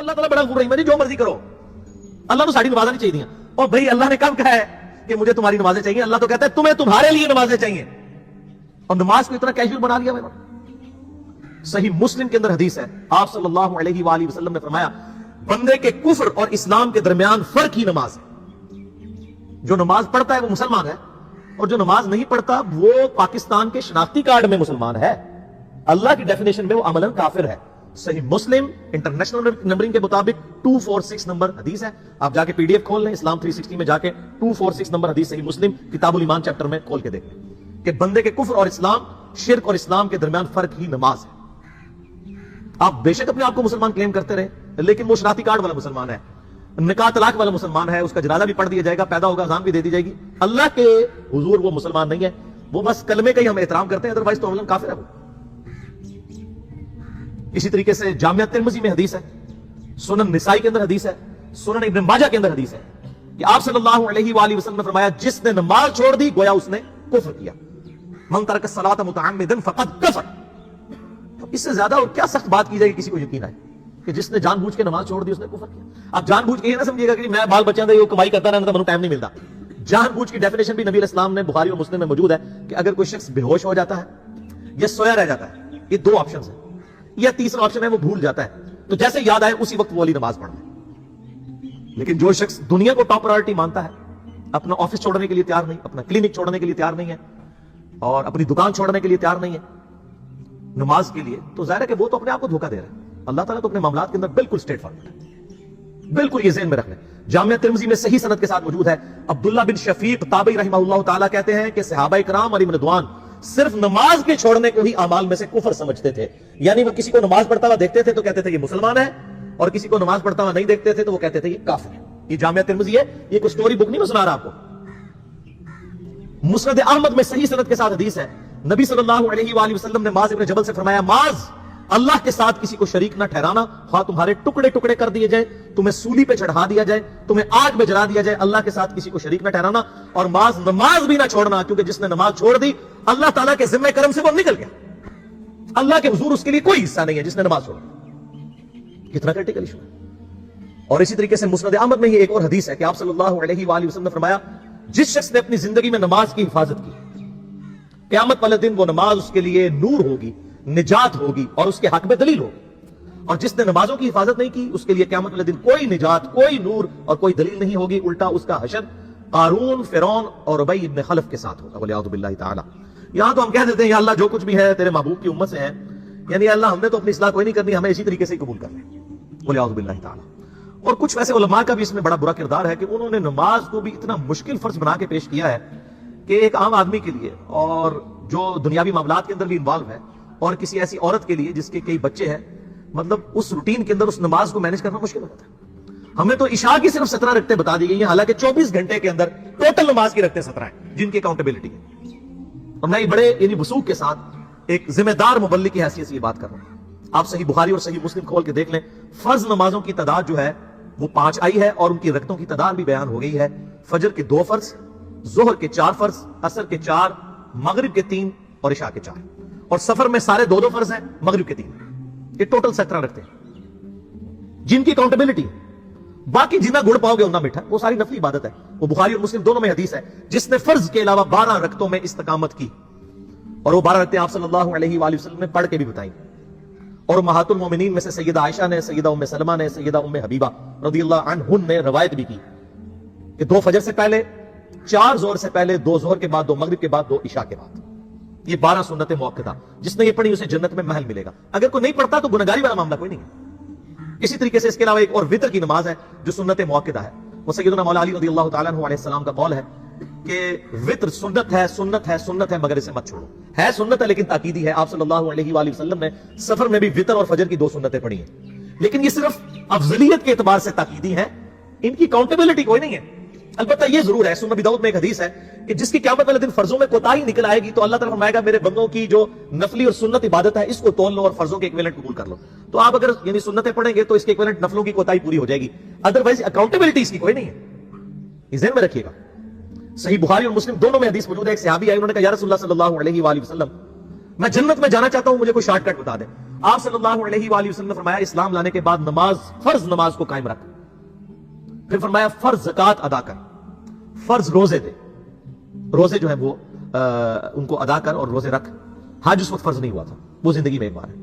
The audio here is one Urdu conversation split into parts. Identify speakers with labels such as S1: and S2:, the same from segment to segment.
S1: اللہ تعالیٰ بڑا غفور رحیم ہے، جو مرضی کرو، اللہ تو ساری نمازیں نہیں چاہیے. اور بھائی اللہ نے کب کہا ہے کہ مجھے تمہاری نمازیں چاہیے؟ اللہ تو کہتا ہے تمہیں تمہارے لیے نمازیں چاہیے. اور نماز کو اتنا کیجول بنا لیا. صحیح مسلم کے اندر حدیث ہے، آپ صلی اللہ علیہ وآلہ وسلم نے فرمایا بندے کے کفر اور اسلام کے درمیان فرق ہی نماز ہے. جو نماز پڑھتا ہے وہ مسلمان ہے، اور جو نماز نہیں پڑھتا وہ پاکستان کے شناختی کارڈ میں مسلمان ہے، اللہ کی ڈیفینیشن میں وہ عملاً کافر ہے. صحیح مسلم انٹرنیشنل نمبرنگ کے مطابق 246 نمبر حدیث ہے. آپ جا کے پی ڈی ایف کھول لیں، اسلام 360 میں جا کے 246 نمبر حدیث صحیح مسلم کتاب الایمان چیپٹر میں کھول کے دیکھ لیں کہ بندے کے کفر اور اسلام، شرک اور اسلام کے درمیان فرق ہی نماز ہے. آپ بے شک اپنے آپ کو مسلمان کلیم کرتے رہے، لیکن وہ شناختی کارڈ والا مسلمان ہے، نکاح طلاق والا مسلمان ہے، اس کا جنازہ بھی پڑھ دیا جائے گا، پیدا ہوگا اذان بھی دے دی جائے گی. اللہ کے حضور وہ مسلمان نہیں ہے، وہ بس کلمے کا ہی ہم احترام کرتے ہیں، ادروائز تو عملاً کافر ہے وہ. اسی طریقے سے جامعہ ترمذی میں حدیث ہے، سنن نسائی کے اندر حدیث ہے، سنن ابن ماجہ کے اندر حدیث ہے کہ آپ صلی اللہ علیہ وآلہ وسلم نے فرمایا جس نے نماز چھوڑ دی گویا اس نے کفر کیا. من ترک الصلاۃ متعمدا فقد کفر. اس سے زیادہ اور کیا سخت بات کی جائے کہ کسی کو یقین آئے کہ جس نے جان بوجھ کے نماز چھوڑ دی اس نے کفر کیا. آپ جان بوجھ کے یہ نہ سمجھیے گا کہ میں بال بچوں کا کمائی کرتا رہتا مجھے ٹائم نہیں ملتا. جان بوجھ کی ڈیفینیشن بھی نبی علیہ السلام نے بخاری اور مسلم میں موجود ہے کہ اگر کوئی شخص بے ہوش ہو جاتا ہے یا سویا رہ جاتا ہے، یہ دو آپشنز ہیں، یا تیسرا آپشن ہے وہ بھول جاتا ہے، تو جیسے یاد آئے اسی وقت وہ والی نماز پڑھ لے. لیکن جو شخص دنیا کو ٹاپ پرائورٹی مانتا ہے، اپنا آفس چھوڑنے کے لیے تیار نہیں، اپنا کلینک چھوڑنے کے لیے تیار نہیں ہے، اور اپنی دکان چھوڑنے کے لیے تیار نہیں ہے نماز کے لیے، تو ظاہر ہے کہ وہ تو اپنے آپ کو دھوکہ دے رہا ہے. اللہ تعالیٰ تو اپنے معاملات کے اندر بالکل اسٹریٹ فارورڈ ہے، بالکل یہ ذہن میں رکھ لیں. جامعہ ترمذی میں صحیح سند کے ساتھ موجود ہے، عبداللہ بن شفیق تابعی رحمہ اللہ تعالیٰ کہتے ہیں کہ صحابہ کرام علیہم رضوان صرف نماز کے چھوڑنے کو ہی اعمال میں سے کفر سمجھتے تھے. یعنی وہ کسی کو نماز پڑھتا ہوا دیکھتے تھے تو کہتے تھے یہ مسلمان ہے، اور کسی کو نماز پڑھتا ہوا نہیں دیکھتے تھے تو وہ کہتے تھے یہ کافر ہے. یہ جامعہ ترمذی ہے، یہ کوئی سٹوری بک نہیں میں سنا رہا آپ کو. مسند احمد میں صحیح سند کے ساتھ حدیث ہے، نبی صلی اللہ علیہ وآلہ وسلم نے معاذ ابن جبل سے فرمایا معاذ اللہ کے ساتھ کسی کو شریک نہ ٹھہرانا، خواہ تمہارے ٹکڑے ٹکڑے کر دیے جائیں، تمہیں سولی پہ چڑھا دیا جائے، تمہیں آگ میں جلا دیا جائے، اللہ کے ساتھ کسی کو شریک نہ ٹھہرانا. اور معاذ نماز بھی نہ چھوڑنا، کیونکہ جس نے نماز چھوڑ دی اللہ تعالیٰ کے ذمہ کرم سے وہ نکل گیا، اللہ کے حضور اس کے لیے کوئی حصہ نہیں ہے جس نے نماز چھوڑا. کتنا کرٹیکل ایشو ہے. اور اسی طریقے سے مسند احمد میں یہ ایک اور حدیث ہے کہ آپ صلی اللہ علیہ وآلہ وسلم نے فرمایا جس شخص نے اپنی زندگی میں نماز کی حفاظت کی، قیامت والے دن وہ نماز اس کے لیے نور ہوگی، نجات ہوگی، اور اس کے حق میں دلیل ہوگی. اور جس نے نمازوں کی حفاظت نہیں کی اس کے لیے قیامت والے دن کوئی نجات، کوئی نور اور کوئی دلیل نہیں ہوگی، الٹا اس کا حشر قارون، فرعون اور ابی ابن خلف کے ساتھ ہوگا. والعیاذ باللہ تعالی. یہاں تو ہم کہہ دیتے ہیں یا اللہ جو کچھ بھی ہے تیرے محبوب کی امت سے ہے، یعنی اللہ ہم نے تو اپنی اصلاح کوئی نہیں کرنی، ہمیں اسی طریقے سے ہی قبول کر لیں. والعیاذ باللہ تعالی. اور کچھ ویسے علماء کا بھی اس میں بڑا برا کردار ہے کہ انہوں نے نماز کو بھی اتنا مشکل فرض بنا کے پیش کیا ہے کہ ایک عام آدمی کے لیے، اور جو دنیاوی معاملات کے اندر بھی انوالو ہے، اور کسی ایسی عورت کے لیے جس کے کئی بچے ہیں، مطلب اس روٹین کے اندر اس نماز کو مینج کرنا مشکل ہوتا ہے. ہمیں تو عشاء کی صرف 17 رکعتیں بتا دی گئی ہیں، حالانکہ 24 گھنٹے کے اندر ٹوٹل نماز کی رکعتیں 17 ہیں جن کی اکاؤنٹیبلٹی ہے. اور میں بڑے یعنی وثوق کے ساتھ ایک ذمہ دار مبلغ کی حیثیت سے یہ بات کر رہا ہوں. آپ صحیح بخاری اور صحیح مسلم کھول کے دیکھ لیں، فرض نمازوں کی تعداد جو ہے وہ 5 آئی ہے، اور ان کی رکعتوں کی تعداد بھی بیان ہو گئی ہے. فجر کے 2 فرض، ظہر کے 4 فرض، عصر کے 4، مغرب کے 3 اور عشاء کے 4. اور سفر میں سارے 2 فرض ہیں، مغرب کے 3. یہ ٹوٹل 17 رکھتے ہیں جن کی اکاؤنٹیبلٹی. باقی جتنا گڑ پاؤ گے اتنا میٹھا، وہ ساری نفلی عبادت ہے. وہ بخاری اور مسلم دونوں میں حدیث ہے جس نے فرض کے علاوہ 12 رکعتوں میں استقامت کی، اور وہ 12 رکعتیں آپ صلی اللہ علیہ وآلہ وسلم نے پڑھ کے بھی بتائیں. اور امہات المومنین میں سے سیدہ عائشہ نے، سیدہ ام سلمہ نے، سیدہ ام حبیبہ رضی اللہ عنہن نے روایت بھی کی کہ 2 فجر سے پہلے، 4 ظہر سے پہلے، 2 ظہر کے بعد، 2 مغرب کے بعد، 2 عشاء کے بعد. یہ 12 سنت موقتہ، جس نے یہ پڑھی اسے جنت میں محل ملے گا. اگر کوئی نہیں پڑھتا تو گنہگاری والا معاملہ کوئی نہیں ہے. اسی طریقے سے اس کے علاوہ ایک اور وتر کی نماز ہے جو سنت موقتہ ہے. وہ سیدنا مولا علی رضی اللہ تعالیٰ عنہ علیہ السلام کا قول ہے کہ وتر سنت ہے، سنت ہے، سنت ہے، مگر اسے مت چھوڑو. ہے سنت ہے لیکن تاکیدی ہے. آپ صلی اللہ علیہ وآلہ وسلم نے سفر میں بھی وتر اور فجر کی 2 سنتیں پڑھی ہیں، لیکن یہ صرف افضلیت کے اعتبار سے تاکیدی ہے، ان کی اکاؤنٹیبلٹی کوئی نہیں ہے. البتہ یہ ضرور ہے، سنن ابی داؤد میں ایک حدیث ہے کہ جس کی قیامت والے دن فرضوں میں کوتاہی نکل آئے گی تو اللہ تعالیٰ فرمائے گا میرے بندوں کی جو نفلی اور سنت عبادت ہے اس کو تول لو اور فرضوں کے ایکویلنٹ قبول کر لو. تو آپ اگر یعنی سنتیں پڑھیں گے تو اس کے ایکویلنٹ نفلوں کی کوتاہی پوری ہو جائے گی، ادروائز اکاؤنٹیبلٹی اس کی کوئی نہیں ہے. یہ ذہن میں رکھیے گا. صحیح بخاری اور مسلم دونوں میں حدیث موجود ہے. ایک صحابی آئے، انہوں نے کہا یا رسول اللہ صلی اللہ علیہ وآلہ وسلم میں جنت میں جانا چاہتا ہوں، مجھے کوئی شارٹ کٹ بتا دیں. آپ صلی اللہ علیہ وآلہ وسلم نے فرمایا اسلام لانے کے بعد نماز، فرض نماز کو قائم رکھ، پھر فرمایا فرض زکات ادا کر، فرض روزے دے، روزے جو ہے وہ ان کو ادا کر اور روزے رکھ۔ حج اس وقت فرض نہیں ہوا تھا، وہ زندگی میں ایک بار ہے۔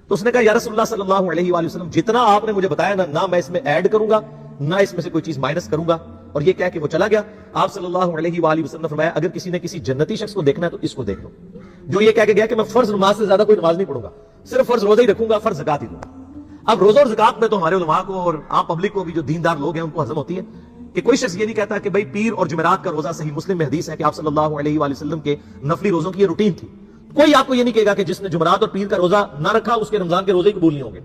S1: تو اس نے کہا یا رسول اللہ صلی اللہ علیہ وآلہ وسلم جتنا آپ نے مجھے بتایا نہ میں اس میں ایڈ کروں گا نہ اس میں سے کوئی چیز مائنس کروں گا، اور یہ کہہ کے وہ چلا گیا۔ آپ صلی اللہ علیہ وآلہ وسلم نے فرمایا اگر کسی نے کسی جنتی شخص کو دیکھنا ہے تو اس کو دیکھ لو، جو یہ کہہ کے گیا کہ میں فرض نماز سے زیادہ کوئی نماز نہیں پڑھوں گا، صرف فرض روزہ ہی رکھوں گا، فرض زکات ہی دوں گا۔ اب روزہ اور زکات میں تو ہمارے علماء کو اور عام پبلک کو بھی جو دیندار لوگ ہیں ان کو ہضم ہوتی ہے کہ کوئی شخص یہ نہیں کہتا کہ بھائی پیر اور جمعرات کا روزہ، صحیح مسلم میں حدیث ہے کہ آپ صلی اللہ علیہ وآلہ وسلم کے نفلی روزوں کی یہ روٹین تھی، کوئی آپ کو یہ نہیں کہے گا کہ جس نے جمعرات اور پیر کا روزہ نہ رکھا اس کے رمضان کے روزے قبول نہیں ہوں گے،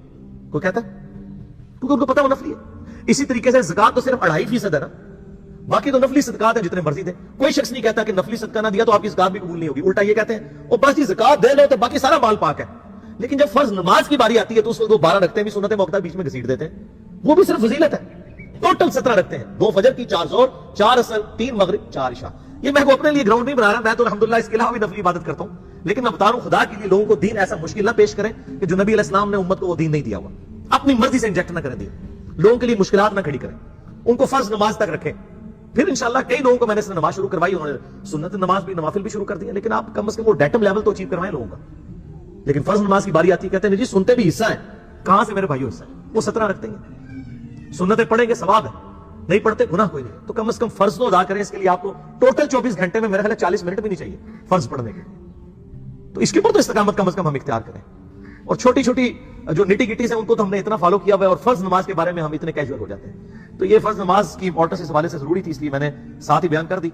S1: کوئی کہتا ہے؟ کیونکہ ان کو پتہ وہ نفلی ہے۔ اسی طریقے سے زکات تو صرف 2.5% ہے نا، باقی تو نفلی صدقات ہیں جتنے مرضی تھے۔ کوئی شخص نہیں کہتا کہ نفلی صدقہ نہ دیا تو آپ کی زکات بھی قبول نہیں ہوگی، الٹا یہ کہتے ہیں اور بس یہ زکات دے لو تو باقی سارا مال پاک ہے۔ لیکن جب فرض نماز کی باری آتی ہے تو اس وقت وہ 12 رکھتے ہیں بھی، سنت موقع بیچ میں گھسیٹ دیتے ہیں، وہ بھی صرف فضیلت ہے۔ ٹوٹل 17 رکھتے ہیں، 2 فجر کی، 4 ظہر، 4 عصر، 3 مغرب، 4 عشاء۔ یہ میں کو اپنے لیے گراؤنڈ نہیں بنا رہا، میں تو الحمدللہ اس کے علاوہ بھی نفلی عبادت کرتا ہوں، لیکن میں بتا رہا ہوں خدا کے لیے لوگوں کو دین ایسا مشکل نہ پیش کریں کہ جو نبی علیہ السلام نے امت کو وہ دین نہیں دیا ہوا، اپنی مرضی سے انجیکٹ نہ کریں دین، لوگوں کے لیے مشکلات نہ کھڑی کریں، ان کو فرض نماز تک رکھیں۔ پھر انشاءاللہ کئی لوگوں کو میں نے اس نماز شروع کروائی، انہوں نے سنت نماز بھی، نوافل بھی شروع کر دیا، لیکن آپ کم از کم وہ ڈیٹم لیول تو اچیو کروائیں لوگوں کا۔ لیکن فرض نماز کی باری آتی ہے کہتے ہیں جی سنتے بھی حصہ ہے، کہاں سے میرے بھائیو حصہ ہے؟ وہ 17 رکھتے ہیں، سنتیں پڑھیں گے ثواب ہے، نہیں پڑھتے گناہ کوئی نہیں، تو کم از کم فرض تو ادا کریں۔ اس کے لیے آپ کو ٹوٹل 24 گھنٹے میں میرا خیال ہے 40 منٹ بھی نہیں چاہیے فرض پڑھنے کے، تو اس کے اوپر تو استقامت کم از کم ہم اختیار کریں۔ اور چھوٹی چھوٹی جو نٹی گٹیز ہیں ان کو تو ہم نے اتنا فالو کیا ہوا ہے، اور فرض نماز کے بارے میں ہم اتنے کیجول ہو جاتے ہیں۔ تو یہ فرض نماز کی امپورٹنس اس حوالے سے ضروری تھی، اس لیے میں نے ساتھ ہی بیان کر دی۔